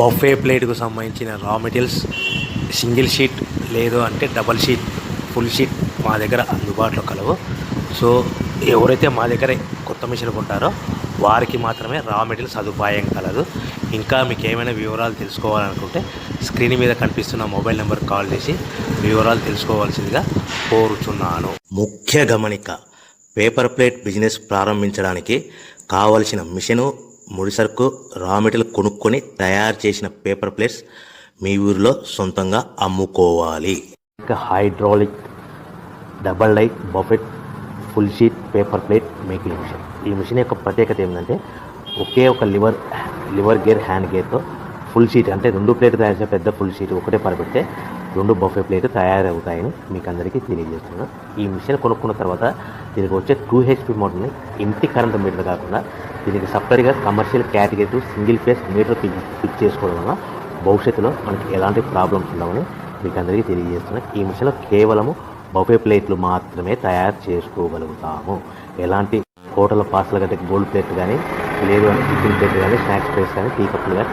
Buffet ప్లేట్కు సంబంధించిన రా materials single sheet లేదు అంటే డబల్ షీట్ ఫుల్ షీట్ మా దగ్గర అందుబాటులో కలవు. సో ఎవరైతే మా దగ్గర కొత్త మిషన్ కొంటారో వారికి మాత్రమే రా మెటీరియల్ సదుపాయం కలదు. ఇంకా మీకు ఏమైనా వివరాలు తెలుసుకోవాలనుకుంటే స్క్రీన్ మీద కనిపిస్తున్న మొబైల్ నెంబర్ కాల్ చేసి వివరాలు తెలుసుకోవాల్సిందిగా కోరుచున్నాను. ముఖ్య గమనిక: పేపర్ ప్లేట్ బిజినెస్ ప్రారంభించడానికి కావలసిన మిషను, ముడిసరుకు, రా మెటీరియల్ కొనుక్కొని తయారు చేసిన పేపర్ ప్లేట్స్ మీ ఊరిలో సొంతంగా అమ్ముకోవాలి. ఇంకా hydraulic, double die, buffet, full sheet paper plate making machine. ఈ మిషన్ యొక్క ప్రత్యేకత ఏంటంటే ఒకే ఒక లివర్ గేర్, హ్యాండ్ గేర్తో ఫుల్ షీట్ అంటే 2 ప్లేట్లు తయారు చేసే పెద్ద ఫుల్ షీట్ ఒకటే పరబెడితే 2 బఫే ప్లేట్ తయారవుతాయని మీకు అందరికీ తెలియజేస్తున్నాను. ఈ మిషన్ కొనుక్కున్న తర్వాత దీనికి వచ్చే 2 HP మోటార్ని ఇంటి కరెంట్ మీటర్ కాకుండా దీనికి సపరేట్గా commercial category single phase metre fix చేసుకోవడం వల్ల భవిష్యత్తులో మనకి ఎలాంటి ప్రాబ్లమ్స్ ఉండవని మీకు అందరికీ తెలియజేస్తున్నాను. ఈ మిషన్లో కేవలము బఫే ప్లేట్లు మాత్రమే తయారు చేసుకోగలుగుతాము. ఎలాంటి హోటల్ పార్సల్ గట్టే గోల్డ్ ప్లేట్ కానీ లేదు అంటే టిఫిన్ ప్లేట్ కానీ స్నాక్స్ ప్లేట్స్ కానీ టీ కప్పులు కానీ